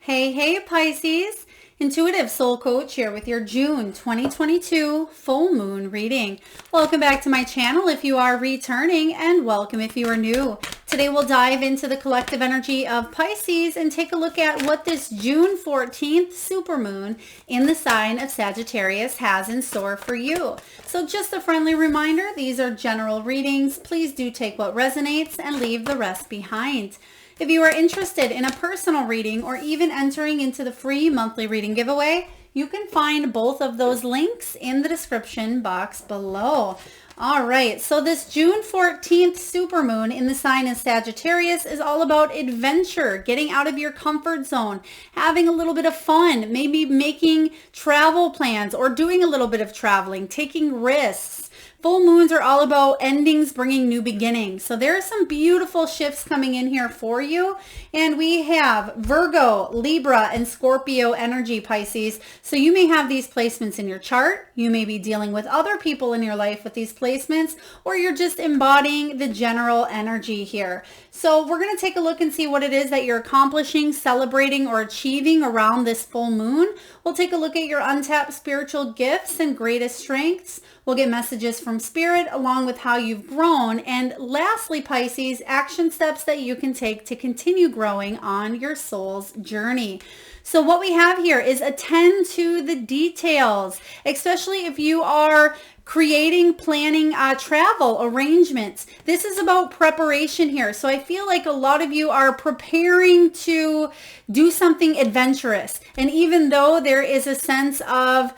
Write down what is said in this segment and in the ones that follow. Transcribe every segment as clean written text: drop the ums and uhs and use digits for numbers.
Hey, hey, Pisces. Intuitive Soul Coach here with your June 2022 full moon reading. Welcome back to my channel if you are returning, and welcome if you are new. Today we'll dive into the collective energy of Pisces and take a look at what this June 14th supermoon in the sign of Sagittarius has in store for you. So just a friendly reminder, these are general readings. Please do take what resonates and leave the rest behind. If you are interested in a personal reading or even entering into the free monthly reading giveaway, you can find both of those links in the description box below. All right, so this June 14th supermoon in the sign of Sagittarius is all about adventure, getting out of your comfort zone, having a little bit of fun, maybe making travel plans or doing a little bit of traveling, taking risks. Full moons are all about endings, bringing new beginnings. So there are some beautiful shifts coming in here for you. And we have Virgo, Libra, and Scorpio energy, Pisces. So you may have these placements in your chart. You may be dealing with other people in your life with these placements, or you're just embodying the general energy here. So we're going to take a look and see what it is that you're accomplishing, celebrating, or achieving around this full moon. We'll take a look at your untapped spiritual gifts and greatest strengths. We'll get messages from Spirit along with how you've grown. And lastly, Pisces, action steps that you can take to continue growing on your soul's journey. So what we have here is attend to the details, especially if you are creating, planning travel arrangements. This is about preparation here. So I feel like a lot of you are preparing to do something adventurous. And even though there is a sense of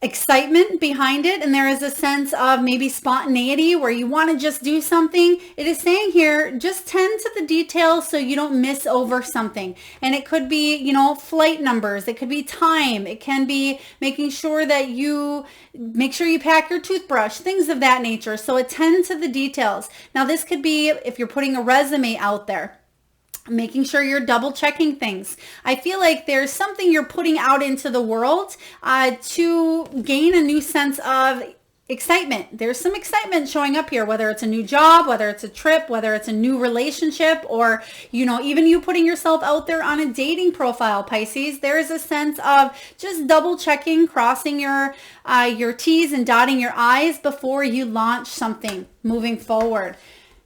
excitement behind it, and there is a sense of maybe spontaneity where you want to just do something, it is saying here, just tend to the details so you don't miss over something. And it could be, flight numbers, it could be time, it can be making sure that you make sure you pack your toothbrush, things of that nature. So attend to the details. Now this could be if you're putting a resume out there, making sure you're double checking things. I feel like there's something you're putting out into the world to gain a new sense of excitement. There's some excitement showing up here, whether it's a new job, whether it's a trip, whether it's a new relationship, or, even you putting yourself out there on a dating profile, Pisces. There is a sense of just double checking, crossing your T's and dotting your I's before you launch something moving forward.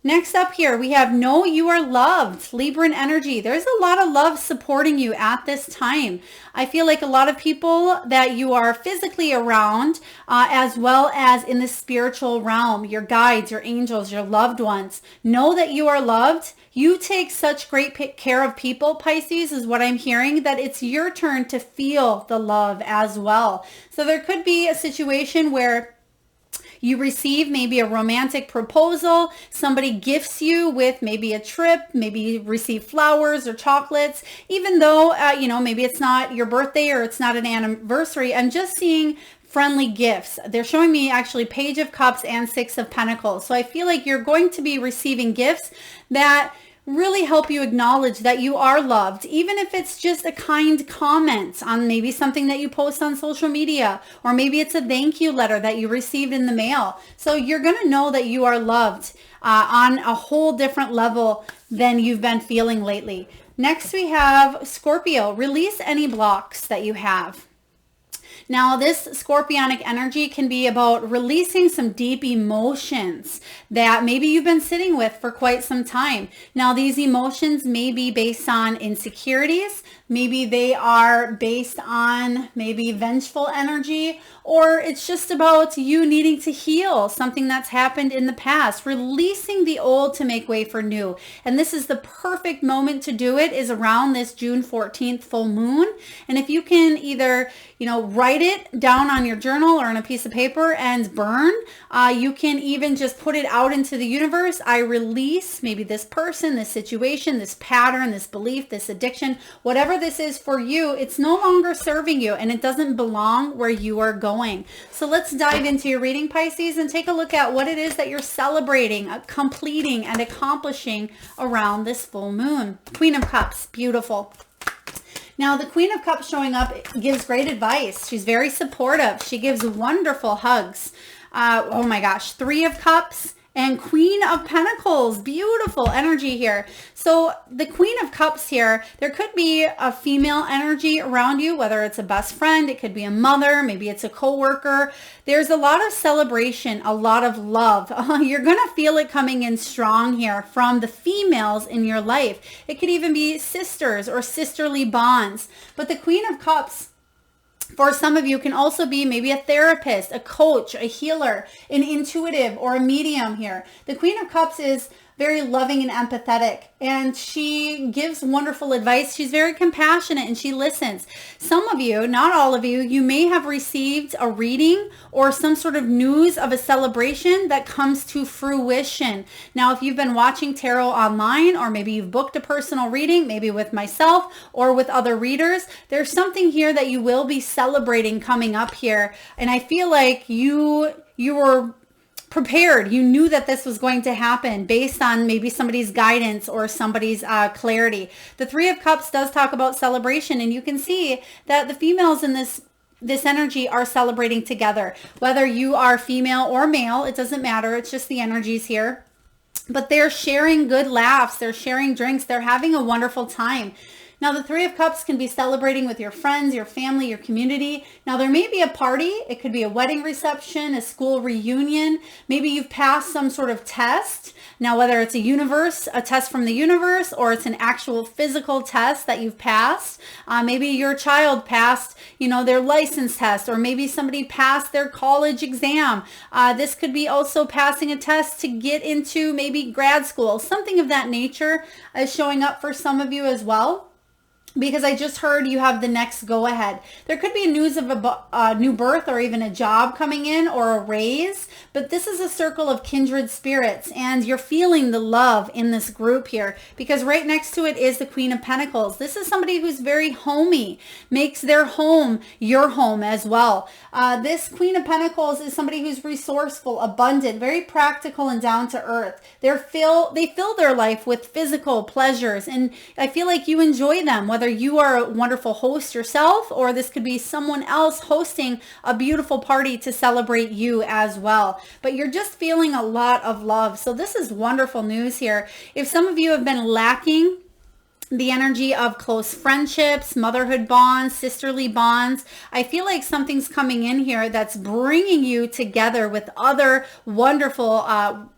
Next up here, we have Know You Are Loved, Libran energy. There's a lot of love supporting you at this time. I feel like a lot of people that you are physically around, as well as in the spiritual realm, your guides, your angels, your loved ones, know that you are loved. You take such great care of people, Pisces, is what I'm hearing, that it's your turn to feel the love as well. So there could be a situation where you receive maybe a romantic proposal, somebody gifts you with maybe a trip, maybe you receive flowers or chocolates, even though, maybe it's not your birthday or it's not an anniversary. I'm just seeing friendly gifts. They're showing me actually Page of Cups and Six of Pentacles. So I feel like you're going to be receiving gifts that really help you acknowledge that you are loved, even if it's just a kind comment on maybe something that you post on social media, or maybe it's a thank you letter that you received in the mail. So you're going to know that you are loved on a whole different level than you've been feeling lately. Next, we have Scorpio. Release any blocks that you have. Now, this scorpionic energy can be about releasing some deep emotions that maybe you've been sitting with for quite some time. Now, these emotions may be based on insecurities. Maybe they are based on maybe vengeful energy, or it's just about you needing to heal something that's happened in the past, releasing the old to make way for new. And this is the perfect moment to do it, is around this June 14th full moon. And if you can either, write it down on your journal or on a piece of paper and burn, you can even just put it out into the universe. I release maybe this person, this situation, this pattern, this belief, this addiction, whatever this is for you. It's no longer serving you and it doesn't belong where you are going. So let's dive into your reading, Pisces, and take a look at what it is that you're celebrating, completing, and accomplishing around this full moon. Queen of Cups, beautiful. Now, the Queen of Cups showing up gives great advice. She's very supportive. She gives wonderful hugs. Oh my gosh, Three of Cups and Queen of Pentacles. Beautiful energy here. So the Queen of Cups here, there could be a female energy around you, whether it's a best friend, it could be a mother, maybe it's a coworker. There's a lot of celebration, a lot of love. You're going to feel it coming in strong here from the females in your life. It could even be sisters or sisterly bonds. But the Queen of Cups, for some of you, can also be maybe a therapist, a coach, a healer, an intuitive, or a medium here. The Queen of Cups is very loving and empathetic, and she gives wonderful advice. She's very compassionate and she listens. Some of you, not all of you, you may have received a reading or some sort of news of a celebration that comes to fruition. Now, if you've been watching tarot online, or maybe you've booked a personal reading, maybe with myself or with other readers, there's something here that you will be celebrating coming up here. And I feel like you were prepared. You knew that this was going to happen based on maybe somebody's guidance or somebody's clarity. The Three of Cups does talk about celebration, and you can see that the females in this energy are celebrating together. Whether you are female or male, it doesn't matter. It's just the energies here. But they're sharing good laughs. They're sharing drinks. They're having a wonderful time. Now, the Three of Cups can be celebrating with your friends, your family, your community. Now, there may be a party. It could be a wedding reception, a school reunion. Maybe you've passed some sort of test. Now, whether it's a test from the universe, or it's an actual physical test that you've passed. Maybe your child passed, their license test, or maybe somebody passed their college exam. This could be also passing a test to get into maybe grad school. Something of that nature is showing up for some of you as well, because I just heard you have the next go ahead. There could be news of a new birth, or even a job coming in, or a raise, but this is a circle of kindred spirits, and you're feeling the love in this group here, because right next to it is the Queen of Pentacles. This is somebody who's very homey, makes their home your home as well. This Queen of Pentacles is somebody who's resourceful, abundant, very practical, and down to earth. They fill their life with physical pleasures, and I feel like you enjoy them, whether you are a wonderful host yourself, or this could be someone else hosting a beautiful party to celebrate you as well. But you're just feeling a lot of love. So this is wonderful news here. If some of you have been lacking the energy of close friendships, motherhood bonds, sisterly bonds, I feel like something's coming in here that's bringing you together with other wonderful,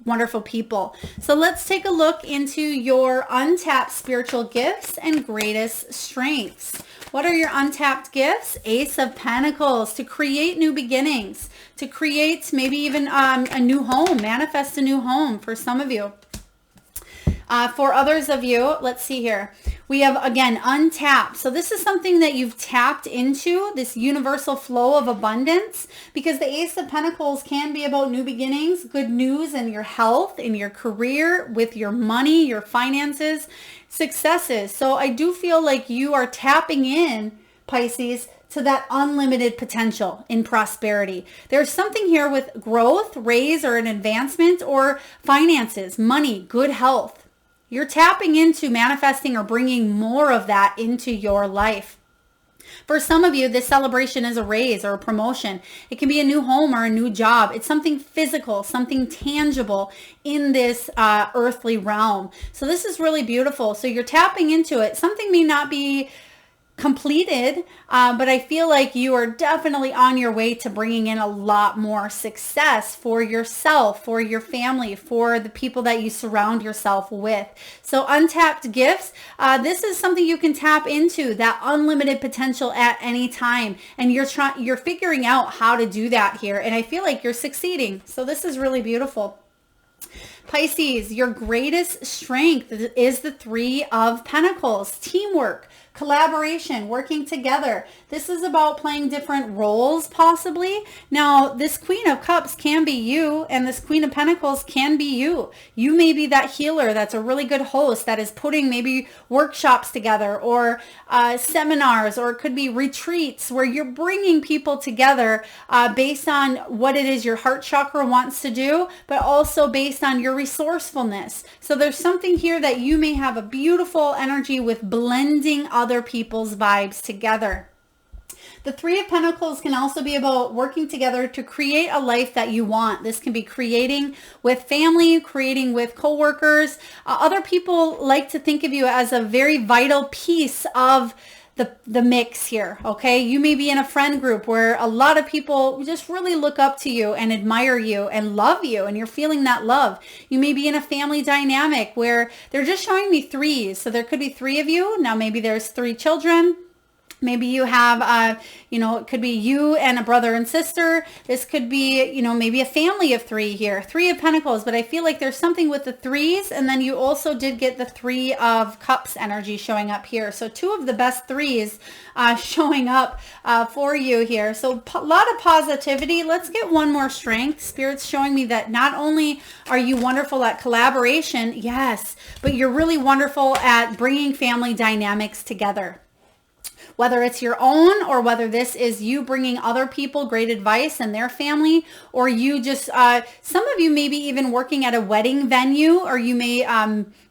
wonderful people. So let's take a look into your untapped spiritual gifts and greatest strengths. What are your untapped gifts? Ace of Pentacles, to create new beginnings, to create maybe even a new home, manifest a new home for some of you. For others of you, let's see here. We have, again, untapped. So this is something that you've tapped into, this universal flow of abundance, because the Ace of Pentacles can be about new beginnings, good news in your health, in your career, with your money, your finances, successes. So I do feel like you are tapping in, Pisces, to that unlimited potential in prosperity. There's something here with growth, raise, or an advancement, or finances, money, good health. You're tapping into manifesting or bringing more of that into your life. For some of you, this celebration is a raise or a promotion. It can be a new home or a new job. It's something physical, something tangible in this earthly realm. So this is really beautiful. So you're tapping into it. Something may not be completed, but I feel like you are definitely on your way to bringing in a lot more success for yourself, for your family, for the people that you surround yourself with. So untapped gifts, this is something you can tap into, that unlimited potential at any time, and you're figuring out how to do that here, and I feel like you're succeeding. So this is really beautiful. Pisces, your greatest strength is the Three of Pentacles, teamwork, collaboration, working together. This is about playing different roles possibly. Now, this Queen of Cups can be you, and this Queen of Pentacles can be you. You may be that healer that's a really good host that is putting maybe workshops together, or seminars, or it could be retreats where you're bringing people together based on what it is your heart chakra wants to do, but also based on your resourcefulness. So there's something here that you may have a beautiful energy with blending other people's vibes together. The Three of Pentacles can also be about working together to create a life that you want. This can be creating with family, creating with coworkers. Other people like to think of you as a very vital piece of the mix here, okay? You may be in a friend group where a lot of people just really look up to you and admire you and love you, and you're feeling that love. You may be in a family dynamic where they're just showing me threes. So there could be three of you. Now maybe there's three children. Maybe you have, it could be you and a brother and sister. This could be, maybe a family of three here, Three of Pentacles. But I feel like there's something with the threes. And then you also did get the Three of Cups energy showing up here. So two of the best threes showing up for you here. So a lot of positivity. Let's get one more strength. Spirit's showing me that not only are you wonderful at collaboration, yes, but you're really wonderful at bringing family dynamics together. Whether it's your own or whether this is you bringing other people great advice and their family, or you just, some of you may be even working at a wedding venue, or you may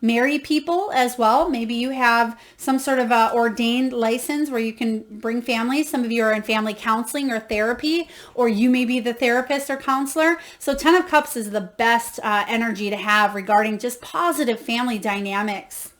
marry people as well. Maybe you have some sort of ordained license where you can bring families. Some of you are in family counseling or therapy, or you may be the therapist or counselor. So 10 of Cups is the best energy to have regarding just positive family dynamics,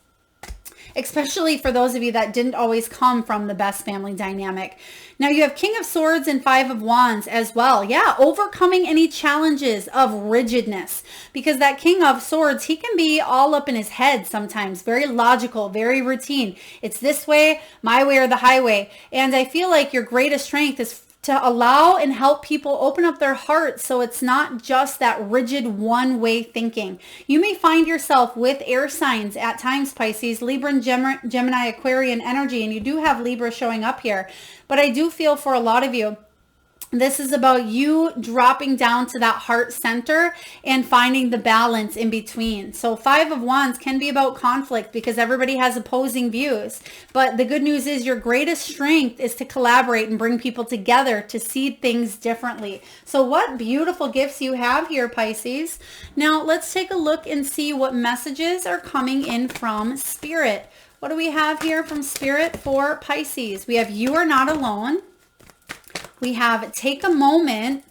especially for those of you that didn't always come from the best family dynamic. Now you have King of Swords and Five of Wands as well. Yeah, overcoming any challenges of rigidness, because that King of Swords, he can be all up in his head sometimes, very logical, very routine. It's this way, my way or the highway. And I feel like your greatest strength is to allow and help people open up their hearts, so it's not just that rigid one-way thinking. You may find yourself with air signs at times, Pisces, Libra and Gemini, Aquarian energy, and you do have Libra showing up here. But I do feel for a lot of you, this is about you dropping down to that heart center and finding the balance in between. So Five of Wands can be about conflict because everybody has opposing views. But the good news is your greatest strength is to collaborate and bring people together to see things differently. So what beautiful gifts you have here, Pisces. Now let's take a look and see what messages are coming in from Spirit. What do we have here from Spirit for Pisces? We have You Are Not Alone. We have Take a Moment.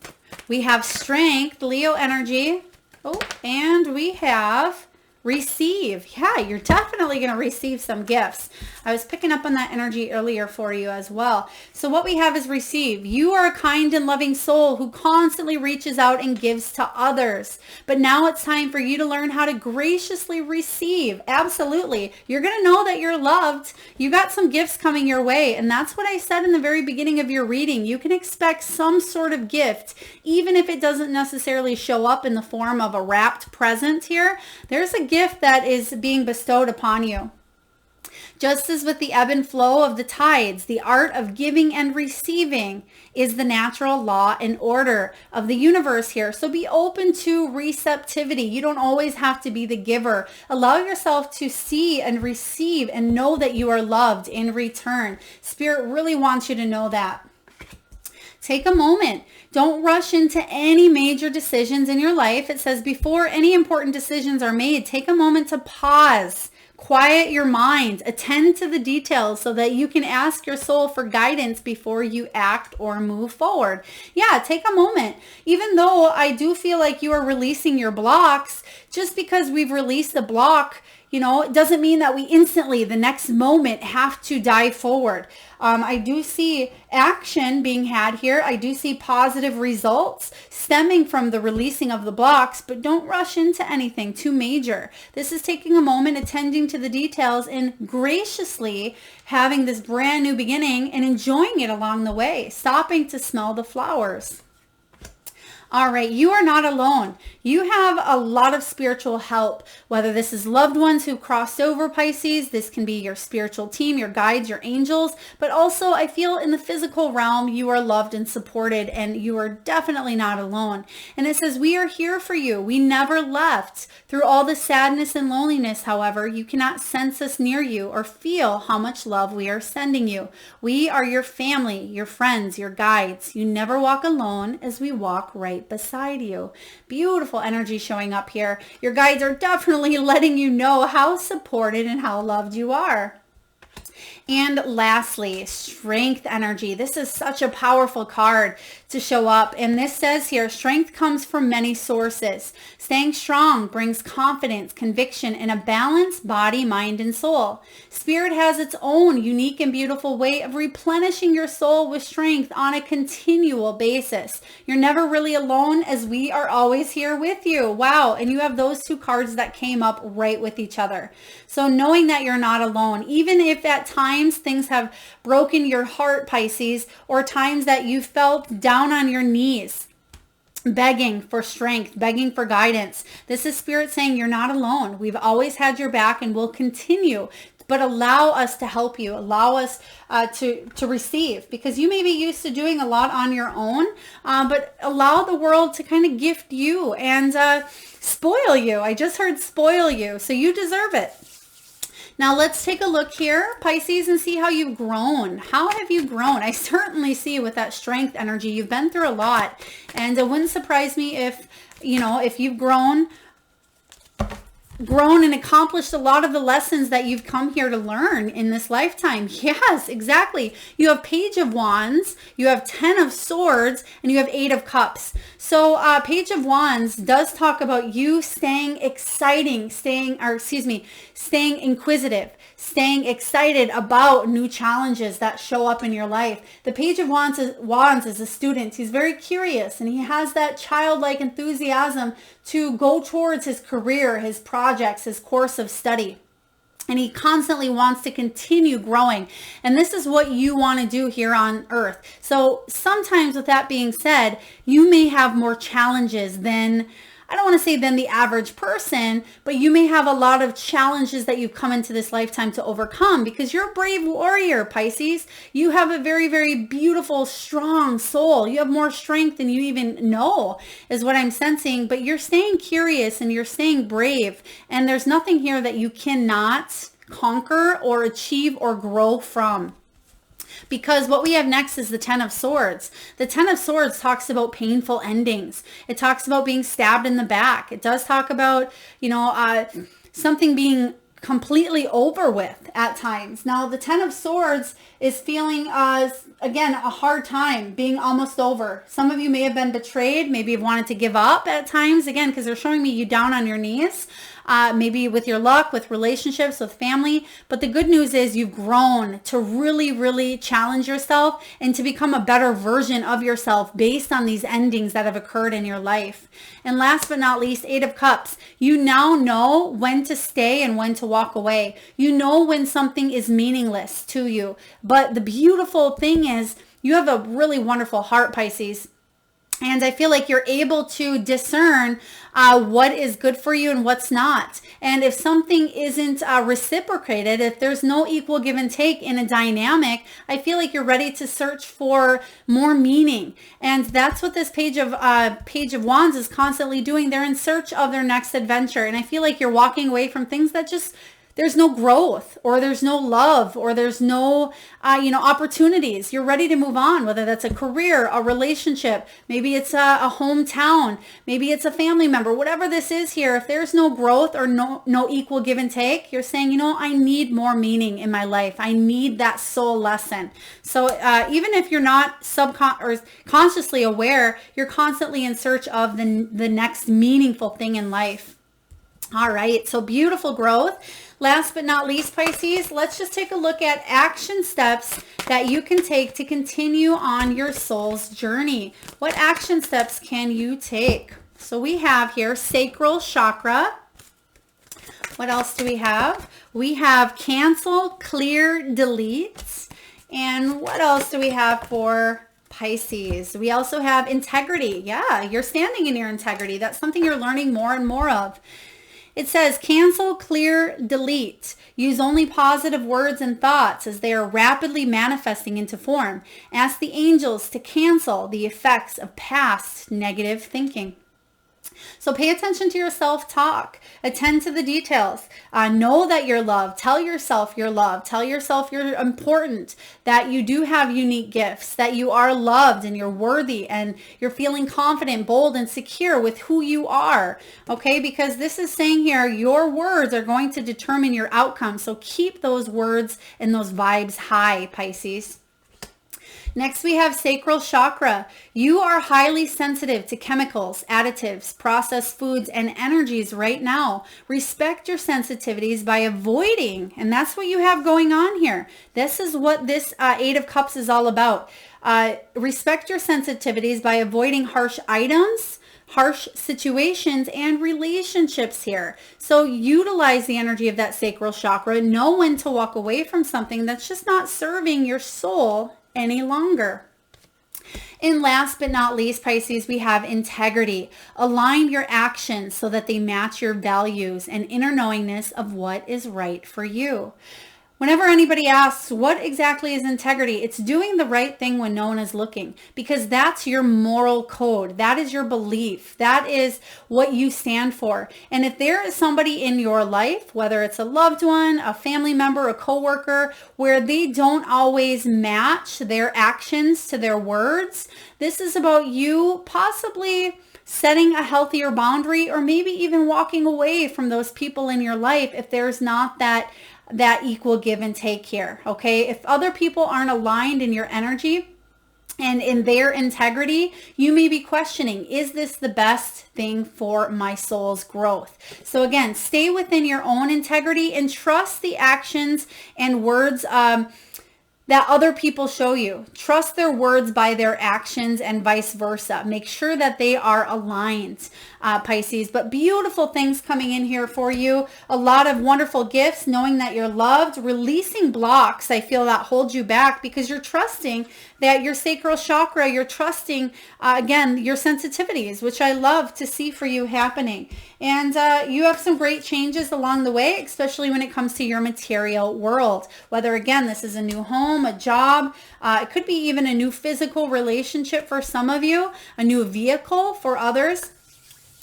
We have Strength, Leo energy. Oh, and we have Receive. Yeah, you're definitely going to receive some gifts. I was picking up on that energy earlier for you as well. So what we have is Receive. You are a kind and loving soul who constantly reaches out and gives to others. But now it's time for you to learn how to graciously receive. Absolutely. You're going to know that you're loved. You got some gifts coming your way. And that's what I said in the very beginning of your reading. You can expect some sort of gift, even if it doesn't necessarily show up in the form of a wrapped present here. There's a gift that is being bestowed upon you. Just as with the ebb and flow of the tides, the art of giving and receiving is the natural law and order of the universe here. So be open to receptivity. You don't always have to be the giver. Allow yourself to see and receive and know that you are loved in return. Spirit really wants you to know that. Take a moment. Don't rush into any major decisions in your life. It says before any important decisions are made, take a moment to pause. Quiet your mind, attend to the details so that you can ask your soul for guidance before you act or move forward. Yeah, take a moment. Even though I do feel like you are releasing your blocks, just because we've released the block, it doesn't mean that we instantly, the next moment, have to dive forward. I do see action being had here. I do see positive results stemming from the releasing of the blocks, but don't rush into anything too major. This is taking a moment, attending to the details, and graciously having this brand new beginning and enjoying it along the way, stopping to smell the flowers. All right, you are not alone. You have a lot of spiritual help, whether this is loved ones who crossed over, Pisces. This can be your spiritual team, your guides, your angels. But also, I feel in the physical realm, you are loved and supported, and you are definitely not alone. And it says, we are here for you. We never left. Through all the sadness and loneliness, however, you cannot sense us near you or feel how much love we are sending you. We are your family, your friends, your guides. You never walk alone as we walk right beside you. Beautiful energy showing up here. Your guides are definitely letting you know how supported and how loved you are. And lastly, strength energy. This is such a powerful card to show up. And this says here, strength comes from many sources. Staying strong brings confidence, conviction, and a balanced body, mind, and soul. Spirit has its own unique and beautiful way of replenishing your soul with strength on a continual basis. You're never really alone, as we are always here with you. Wow. And you have those two cards that came up right with each other. So knowing that you're not alone, even if at times things have broken your heart, Pisces, or times that you felt down on your knees, begging for strength, begging for guidance. This is Spirit saying you're not alone. We've always had your back and will continue, but allow us to help you, allow us to receive, because you may be used to doing a lot on your own, but allow the world to kind of gift you and spoil you. I just heard spoil you, so you deserve it. Now let's take a look here, Pisces, and see how you've grown. How have you grown? I certainly see with that strength energy, you've been through a lot, and it wouldn't surprise me if, if you've grown and accomplished a lot of the lessons that you've come here to learn in this lifetime. Yes, exactly. You have Page of Wands, you have 10 of Swords, and you have 8 of Cups. So Page of Wands does talk about you staying staying inquisitive, staying excited about new challenges that show up in your life. The Page of Wands is a student. He's very curious, and he has that childlike enthusiasm to go towards his career, his projects, his course of study. And he constantly wants to continue growing. And this is what you want to do here on Earth. So sometimes, with that being said, you may have more challenges than, I don't want to say than the average person, but you may have a lot of challenges that you've come into this lifetime to overcome, because you're a brave warrior, Pisces. You have a very, very beautiful, strong soul. You have more strength than you even know, is what I'm sensing. But you're staying curious and you're staying brave. And there's nothing here that you cannot conquer or achieve or grow from. Because what we have next is the 10 of Swords. The 10 of Swords talks about painful endings. It talks about being stabbed in the back. It does talk about, something being completely over with at times. Now, the 10 of Swords is feeling, again, a hard time, being almost over. Some of you may have been betrayed. Maybe you've wanted to give up at times, again, because they're showing me you down on your knees. Maybe with your luck, with relationships, with family. But the good news is you've grown to really, really challenge yourself and to become a better version of yourself based on these endings that have occurred in your life. And last but not least, 8 of Cups. You now know when to stay and when to walk away. You know when something is meaningless to you. But the beautiful thing is you have a really wonderful heart, Pisces. And I feel like you're able to discern what is good for you and what's not. And if something isn't reciprocated, if there's no equal give and take in a dynamic, I feel like you're ready to search for more meaning. And that's what this Page of Wands is constantly doing. They're in search of their next adventure. And I feel like you're walking away from things that just, there's no growth, or there's no love, or there's no, opportunities. You're ready to move on, whether that's a career, a relationship, maybe it's a hometown, maybe it's a family member, whatever this is here. If there's no growth or no equal give and take, you're saying, I need more meaning in my life. I need that soul lesson. So even if you're not consciously aware, you're constantly in search of the next meaningful thing in life. All right, so beautiful growth. Last but not least, Pisces, let's just take a look at action steps that you can take to continue on your soul's journey. What action steps can you take? So we have here sacral chakra. What else do we have? We have cancel, clear, delete. And what else do we have for Pisces? We also have integrity. Yeah, you're standing in your integrity. That's something you're learning more and more of. It says cancel, clear, delete. Use only positive words and thoughts as they are rapidly manifesting into form. Ask the angels to cancel the effects of past negative thinking. So pay attention to your self-talk. Attend to the details. Know that you're loved. Tell yourself you're loved. Tell yourself you're important, that you do have unique gifts, that you are loved and you're worthy and you're feeling confident, bold, and secure with who you are. Okay, because this is saying here, your words are going to determine your outcome. So keep those words and those vibes high, Pisces. Next, we have sacral chakra. You are highly sensitive to chemicals, additives, processed foods, and energies right now. Respect your sensitivities by avoiding, and that's what you have going on here. This is what this Eight of Cups is all about. Respect your sensitivities by avoiding harsh items, harsh situations, and relationships here. So utilize the energy of that sacral chakra. Know when to walk away from something that's just not serving your soul any longer. And last but not least, Pisces, we have integrity. Align your actions so that they match your values and inner knowingness of what is right for you. Whenever anybody asks, what exactly is integrity? It's doing the right thing when no one is looking, because that's your moral code. That is your belief. That is what you stand for. And if there is somebody in your life, whether it's a loved one, a family member, a coworker, where they don't always match their actions to their words, this is about you possibly setting a healthier boundary, or maybe even walking away from those people in your life if there's not that equal give and take here. Okay, if other people aren't aligned in your energy and in their integrity, you may be questioning, is this the best thing for my soul's growth? So again, stay within your own integrity and trust the actions and words that other people show you. Trust their words by their actions and vice versa. Make sure that they are aligned, Pisces. But beautiful things coming in here for you. A lot of wonderful gifts, knowing that you're loved, releasing blocks, I feel, that hold you back, because you're trusting that your sacral chakra, you're trusting, again, your sensitivities, which I love to see for you happening. And you have some great changes along the way, especially when it comes to your material world. Whether, again, this is a new home, a job, it could be even a new physical relationship for some of you, a new vehicle for others.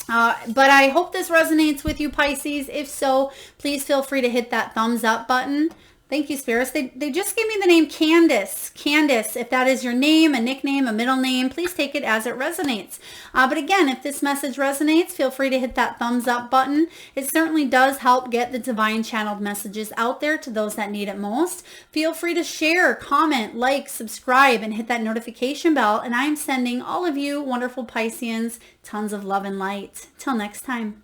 But I hope this resonates with you, Pisces. If so, please feel free to hit that thumbs up button. Thank you, Spirits. They just gave me the name Candace. Candace, if that is your name, a nickname, a middle name, please take it as it resonates. But again, if this message resonates, feel free to hit that thumbs up button. It certainly does help get the divine channeled messages out there to those that need it most. Feel free to share, comment, like, subscribe, and hit that notification bell. And I'm sending all of you wonderful Pisceans tons of love and light. Till next time.